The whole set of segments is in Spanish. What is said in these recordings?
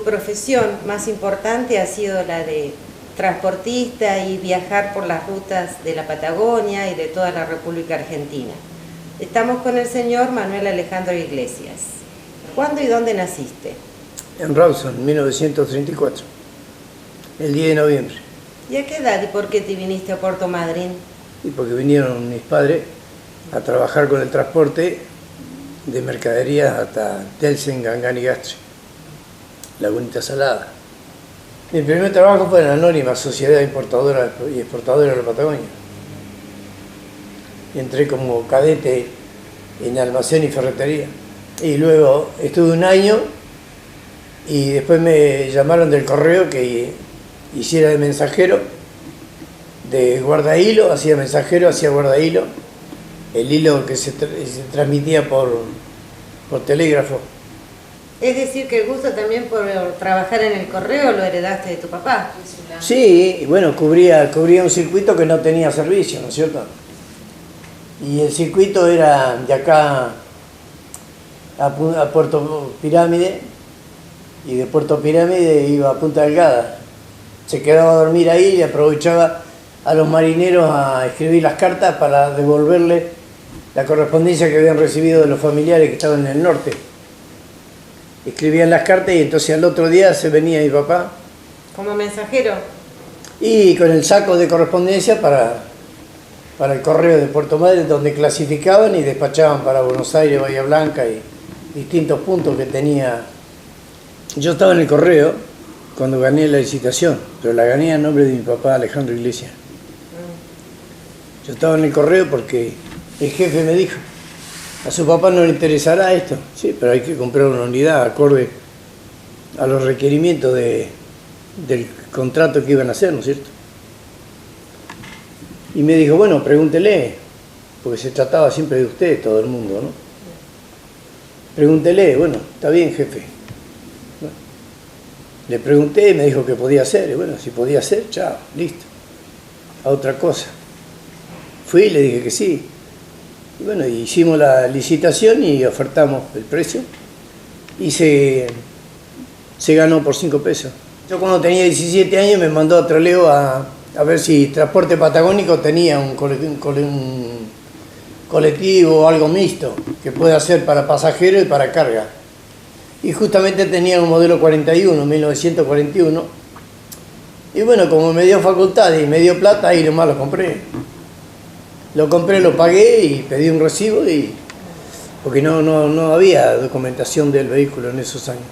profesión más importante ha sido la de transportista y viajar por las rutas de la Patagonia y de toda la República Argentina. Estamos con el señor Manuel Alejandro Iglesias. ¿Cuándo y dónde naciste? En Rawson, 1934, el 10 de noviembre. ¿Y a qué edad y por qué te viniste a Puerto Madryn? Y porque vinieron mis padres a trabajar con el transporte de mercaderías hasta Telsen, Gangán y Gastre, Lagunita Salada. Mi primer trabajo fue en la anónima Sociedad Importadora y Exportadora de la Patagonia. Entré como cadete en almacén y ferretería. Y luego estuve un año y después me llamaron del correo que hiciera de mensajero, de guardahilo, hacía mensajero, hacía guardahilo, el hilo que se transmitía por telégrafo. Es decir, que el gusto también por trabajar en el correo lo heredaste de tu papá. Sí, y bueno, cubría un circuito que no tenía servicio, ¿no es cierto? Y el circuito era de acá a Puerto Pirámide, y de Puerto Pirámide iba a Punta Delgada. Se quedaba a dormir ahí y aprovechaba a los marineros a escribir las cartas para devolverle la correspondencia que habían recibido de los familiares que estaban en el norte. Escribían las cartas y entonces al otro día se venía mi papá. ¿Como mensajero? Y con el saco de correspondencia para el correo de Puerto Madryn, donde clasificaban y despachaban para Buenos Aires, Bahía Blanca y distintos puntos que tenía. Yo estaba en el correo cuando gané la licitación, pero la gané a nombre de mi papá Alejandro Iglesias. Yo estaba en el correo porque el jefe me dijo: a su papá no le interesará esto. Sí, pero hay que comprar una unidad acorde a los requerimientos del contrato que iban a hacer, ¿no es cierto? Y me dijo: bueno, pregúntele, porque se trataba siempre de usted, todo el mundo, ¿no? Pregúntele. Bueno, está bien, jefe. Bueno, le pregunté, me dijo que podía hacer, y bueno, si podía hacer, chao, listo, a otra cosa. Fui y le dije que sí. Y bueno, hicimos la licitación y ofertamos el precio y se ganó por 5 pesos. Yo cuando tenía 17 años me mandó a Trelew a ver si Transporte Patagónico tenía un colectivo o algo mixto que pueda ser para pasajeros y para carga. Y justamente tenía un modelo 41, 1941. Y bueno, como me dio facultad y me dio plata, ahí nomás lo compré. Lo compré, lo pagué y pedí un recibo, porque no había documentación del vehículo en esos años.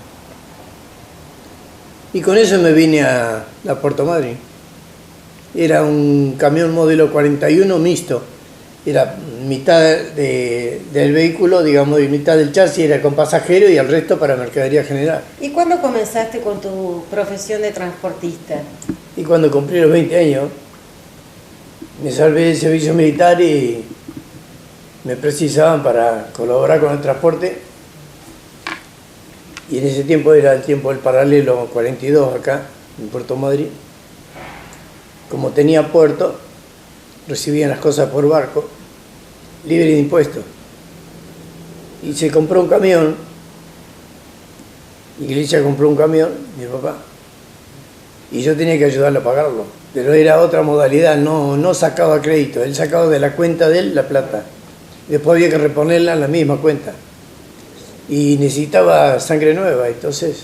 Y con eso me vine a Puerto Madryn. Era un camión modelo 41 mixto. Era mitad del vehículo, digamos, y mitad del chasis era con pasajero y el resto para mercadería general. ¿Y cuándo comenzaste con tu profesión de transportista? Y cuando cumplí los 20 años, me salvé del servicio militar y me precisaban para colaborar con el transporte. Y en ese tiempo era el tiempo del paralelo 42 acá, en Puerto Madryn. Como tenía puerto, recibían las cosas por barco, libre de impuestos. Y se compró un camión, Iglesias compró un camión, mi papá, y yo tenía que ayudarle a pagarlo. Pero era otra modalidad, no sacaba crédito, él sacaba de la cuenta de él la plata. Después había que reponerla en la misma cuenta. Y necesitaba sangre nueva, entonces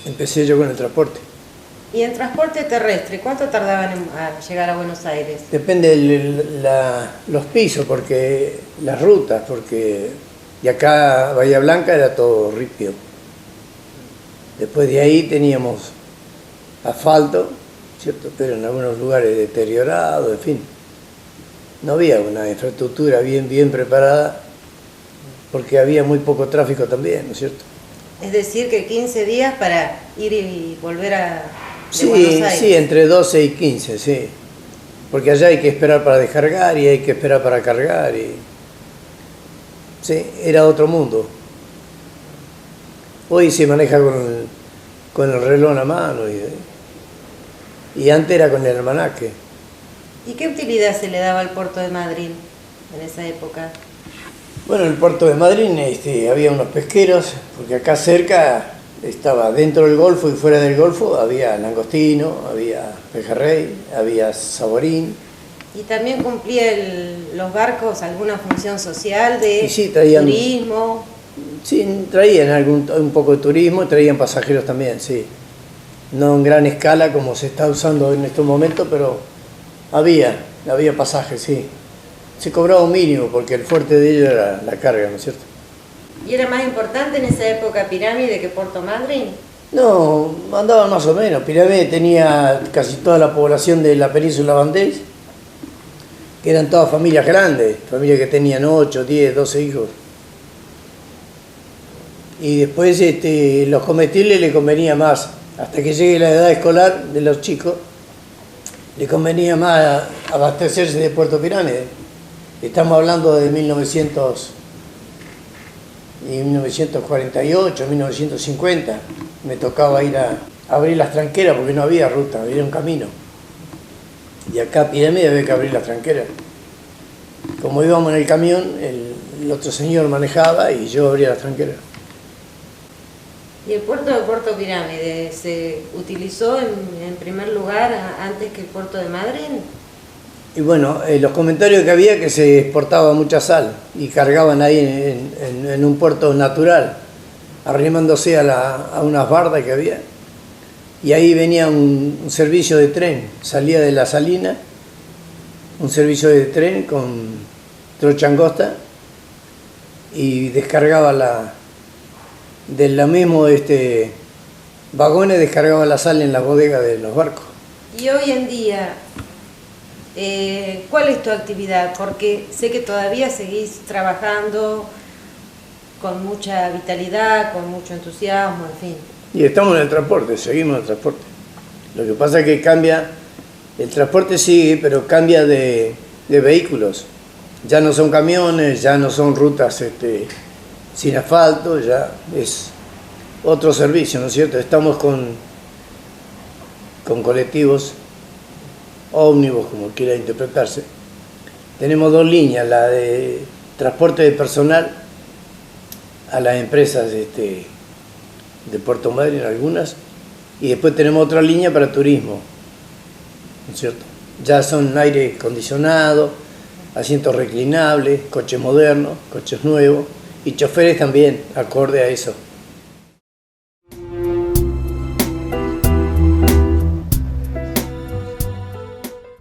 empecé yo con el transporte. ¿Y en transporte terrestre cuánto tardaban en llegar a Buenos Aires? Depende de los pisos, porque las rutas, porque de acá a Bahía Blanca era todo ripio. Después de ahí teníamos asfalto, ¿cierto? Pero en algunos lugares deteriorado, en fin. No había una infraestructura bien preparada, porque había muy poco tráfico también, ¿no es cierto? Es decir, que 15 días para ir y volver a Buenos Aires. Sí, entre 12 y 15, sí. Porque allá hay que esperar para descargar y hay que esperar para cargar. Sí, era otro mundo. Hoy se maneja con el reloj en la mano y antes era con el almanaque. ¿Y qué utilidad se le daba al puerto de Madryn en esa época? Bueno, en el puerto de Madryn había unos pesqueros, porque acá cerca estaba dentro del Golfo y fuera del Golfo había langostino, había pejerrey, había saborín. ¿Y también cumplía los barcos alguna función social de Sí, traían, turismo? Sí, traían un poco de turismo, traían pasajeros también, sí. No en gran escala como se está usando en estos momentos, pero había pasajes, sí. Se cobraba un mínimo porque el fuerte de ellos era la carga, ¿no es cierto? ¿Y era más importante en esa época Pirámide que Puerto Madryn? No, andaban más o menos. Pirámide tenía casi toda la población de la península Bandés, que eran todas familias grandes, familias que tenían 8, 10, 12 hijos. Y después los comestibles le convenía más, hasta que llegue la edad escolar de los chicos, le convenía más abastecerse de Puerto Pirámide. Estamos hablando de 1948, 1950. Me tocaba ir a abrir las tranqueras porque no había ruta, había un camino. Y acá a Pirámide había que abrir las tranqueras. Como íbamos en el camión, el otro señor manejaba y yo abría las tranqueras. ¿Y el puerto de Puerto Pirámide se utilizó en primer lugar antes que el puerto de Madryn? Y bueno, los comentarios que había que se exportaba mucha sal y cargaban ahí en un puerto natural, arrimándose a unas bardas que había. Y ahí venía un servicio de tren, salía de la salina, un servicio de tren con trocha angosta y descargaba de los mismos vagones, descargaba la sal en la bodega de los barcos. Y hoy en día, ¿cuál es tu actividad? Porque sé que todavía seguís trabajando con mucha vitalidad, con mucho entusiasmo, en fin. Y estamos en el transporte, seguimos en el transporte. Lo que pasa es que cambia, el transporte sigue, pero cambia de vehículos. Ya no son camiones, ya no son rutas sin asfalto, ya es otro servicio, ¿no es cierto? Estamos con colectivos, ómnibus, como quiera interpretarse. Tenemos dos líneas, la de transporte de personal a las empresas de Puerto Madryn, algunas, y después tenemos otra línea para turismo, ¿no es cierto? Ya son aire acondicionado, asientos reclinables, coches modernos, coches nuevos, y choferes también, acorde a eso.